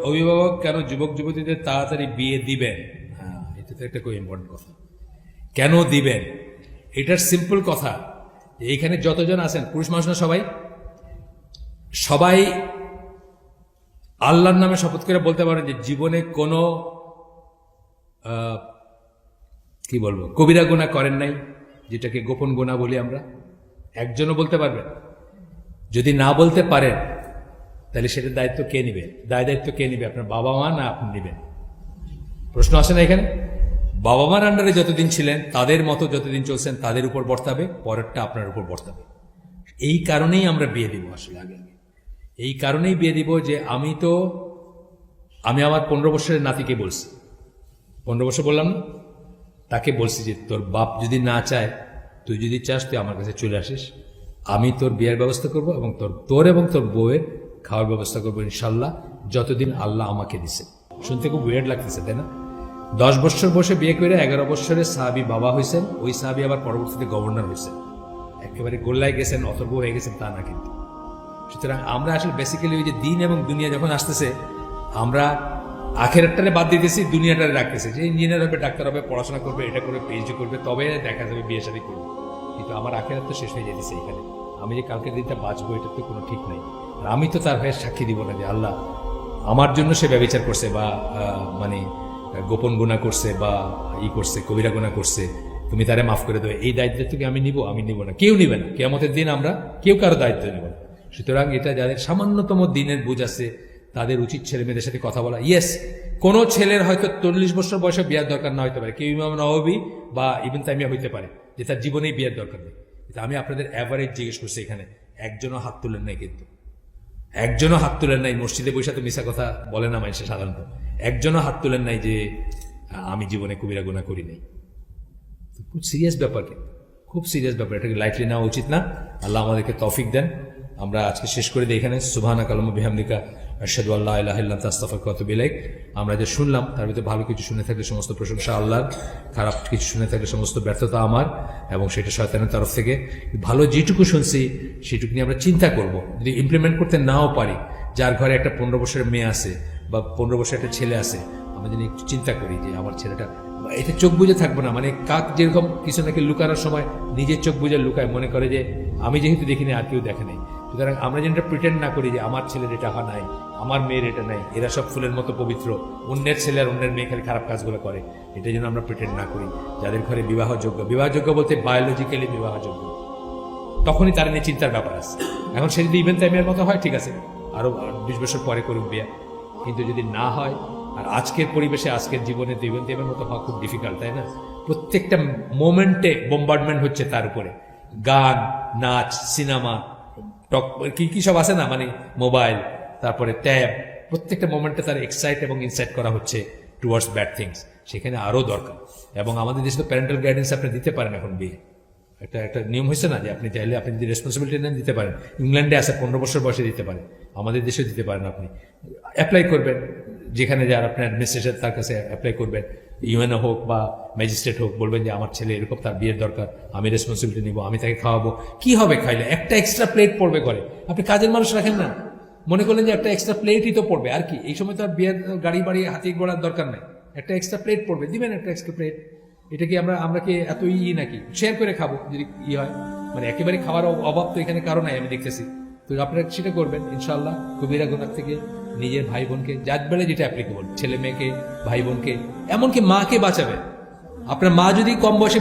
অভিভাবক কেন যুবক যুবতীদের তাড়াতাড়ি বিয়ে দিবেন? হ্যাঁ, এটা তো একটা খুব ইম্পর্টেন্ট কথা। কেন দিবেন এটার সিম্পল কথা, এইখানে যতজন আছেন পুরুষ মানুষ না সবাই সবাই আল্লাহর নামে শপথ করে বলতে পারেন যে জীবনে কোনো কি বলবো কবিরা গুনাহ করেন নাই, যেটাকে গোপন গুনাহ বলি আমরা। একজনও বলতে পারবেন? যদি না বলতে পারেন তাহলে সেটার দায়িত্ব কে নিবে? দায়িত্ব কে নিবে? আপনার বাবা মা না আপনি নিবেন? প্রশ্ন আসে না এখানে? বাবা মার আন্ডারে যতদিন ছিলেন, তাদের মতো যতদিন চলছেন, তাদের উপর বর্তাবে, পরেরটা আপনার উপর বর্তাবে। এই কারণেই আমরা বিয়ে দিব। আসলে আগে এই কারণেই বিয়ে দিব যে আমি আমার 15 বছরের নাতিকে বলছি, 15 বছর বললাম না, তাকে বলছি যে তোর বাপ যদি না চায়, তুই যদি চাস তুই আমার কাছে চলে আসিস, আমি তোর বিয়ের ব্যবস্থা করব এবং তোর এবং তোর বউয়ের খাওয়ার ব্যবস্থা করবো ইনশাল্লাহ, যতদিন আল্লাহ আমাকে দিছে। শুনতে খুব ওয়ের্ড লাগতেছে, তাই না? 10 বছর বসে বিয়ে করে 11 বছরের সাহাবী বাবা হয়েছেন, ওই সাহাবী আবার পরবর্তীতে গভর্নর হয়েছেন, একেবারে গোল্লায় গেছেন, অথর্ব হয়ে গেছেন তা না। কিন্তু সুতরাং আমরা আসলে বেসিক্যালি ওই যে দিন এবং দুনিয়া যখন আসতেছে, আমরা আখেরাতটারে বাদ দিতেছি, দুনিয়াটারে রাখতেছি, যে ইঞ্জিনিয়ার হবে, ডাক্তার হবে, পড়াশোনা করবে, এটা করবে, পিএইচডি করবে, তবে দেখা যাবে বিয়ে শাদী করবে। কিন্তু আমার আখেরাত তো শেষ হয়ে যেতেছে এখানে। আমি যে কালকের দিনটা বাঁচবো এটার তো কোনো ঠিক নেই। আর আমি তো তার হয়ে সাক্ষী দিব না যে আল্লাহ আমার জন্য সে ব্যভিচার করছে বা মানে গোপন গুনাহ করছে বা করছে, কবিরা গুনাহ করছে, তুমি তারে মাফ করে দেবে। এই দায়িত্ব থেকে আমি নিব না, কেউ নিবে না। কিয়ামতের দিন আমরা কেউ কারো দায়িত্ব নেব না। সুতরাং এটা যাদের সামান্যতম দিনের বুঝ আছে তাদের উচিত ছেলে মেয়েদের সাথে কথা বলা। ইয়েস, কোন ছেলের হয়তো 40 বছর বয়সে বিয়ার দরকার না হইতে পারে, কেউ ইমাম নওয়াবী বা ইবনে তাইমিয়া হইতে পারে যে তার জীবনেই বিয়ার দরকার নেই। আমি আপনাদের অ্যাভারেজ জিজ্ঞেস করছি, এখানে একজনও হাত তুলেন নাই, কিন্তু একজনও হাত তুলেন নাই। মসজিদে বসে তো মিশা কথা বলে না মানুষে সাধারণত, একজনও হাত তুলেন নাই যে আমি জীবনে কবিরা গুনাহ করি নাই। খুব সিরিয়াস ব্যাপার, কিন্তু খুব সিরিয়াস ব্যাপার, এটাকে লাইটলি নেওয়া উচিত না। আল্লাহ আমাদেরকে তৌফিক দেন। আমরা আজকে শেষ করে দিই এখানে। সুবহানাকা আল্লাহুম্মা বিহামদিকা আশহাদু আল্লা ইলাহা ইল্লা আনতা আস্তাগফিরুকা ওয়া আতুবু ইলাইক। আমরা যে শুনলাম তার ভিতরে ভালো কিছু শুনে থাকলে সমস্ত প্রশংসা আল্লাহর, খারাপ কিছু শুনে থাকলে সমস্ত ব্যর্থতা আমার, এবং সেটা শয়তানের তরফ থেকে। ভালো যেটুকু শুনছি সেটুকু নিয়ে আমরা চিন্তা করব। যদি ইমপ্লিমেন্ট করতে নাও পারি, যার ঘরে একটা 15 বছরের মেয়ে আছে বা 15 বছরের একটা ছেলে আছে, আমরা যদি একটু চিন্তা করি যে আমার ছেলেটা, এটা চোখ বুঝে থাকবো না। মানে কাক যেরকম কিছু নাকি লুকানোর সময় নিজের চোখ বুঝে লুকায়, মনে করে যে আমি যেহেতু দেখিনি আর কেউ দেখে নেই। সুতরাং আমরা যেন প্রিটেন্ড না করি যে আমার ছেলের এটা নাই, আমার মেয়ের এটা নাই, এরা সব ফুলের মতো পবিত্র, অন্যের ছেলে আর অন্যের মেয়ে খালি খারাপ কাজগুলো করে, এটা যেন আমরা প্রিটেন্ড না করি। যাদের ঘরে বিবাহযোগ্য বলতে বায়োলজিক্যালি বিবাহযোগ্য, তখনই তার নিয়ে চিন্তার ব্যাপার আছে। এখন সে যদি ইবনে তাইমিয়ার মতো হয়, ঠিক আছে, আরো 20 বছর পরে করুক বিয়ে। কিন্তু যদি না হয়, আর আজকের পরিবেশে আজকের জীবনে ইবনে তাইমিয়ার মতো হওয়া খুব ডিফিকাল্ট, তাই না? প্রত্যেকটা মোমেন্টে বোম্বার্ডমেন্ট হচ্ছে তার উপরে, গান, নাচ, সিনেমা, কি সব আছে না, মানে মোবাইল, তারপরে ট্যাব, প্রত্যেকটা মোমেন্টে তার এক্সাইট এবং ইনসাইট করা হচ্ছে টুয়ার্ডস ব্যাড থিংস। সেখানে আরো দরকার। এবং আমাদের দেশে তো প্যারেন্টাল গাইডেন্স আপনি দিতে পারেন এখন বিয়ে, একটা নিয়ম হয়েছে না যে আপনি চাইলে আপনি যদি রেসপন্সিবিলিটি নেন দিতে পারেন। ইংল্যান্ডে আছে 15 বছর বয়সে দিতে পারেন, আমাদের দেশে দিতে পারেন। আপনি অ্যাপ্লাই করবেন, যেখানে যার আপনার অ্যাডমিনিস্ট্রেশন তার কাছে অ্যাপ্লাই করবেন, ইউএনও হোক বা ম্যাজিস্ট্রেট হোক, বলবেন যে আমার ছেলে এরকম, তার বিয়ের দরকার, আমি রেসপন্সিবিলিটি নিব, আমি তাকে খাওয়াবো। কি হবে খাইলে? একটা এক্সট্রা প্লেট পড়বে ঘরে। আপনি কাজের মানুষ রাখেন না, মনে করলেন যে একটা এক্সট্রা প্লেটই তো পড়বে, আর কি? এই সময় তো আর বিয়ের গাড়ি বাড়ি হাতি ঘোড়ার দরকার নেই, একটা এক্সট্রা প্লেট পড়বে, দিবেন একটা এক্সট্রা প্লেট। এটা কি আমরা কি এত নাকি শেয়ার করে খাবো যদি হয়? মানে একেবারে খাওয়ার অভাব তো এখানে কারো নাই, আমি দেখতেছি। তো আপনারা সেটা করবেন ইনশাআল্লাহ। কবিরা গুনাহ থেকে নিজের ভাই বোনকে, যার বেলায় যেটা অ্যাপ্লিকেবল, ছেলে মেয়েকে, ভাই বোনকে, এমনকি মাকে বাঁচাবেন। আপনার মা যদি কম বয়সে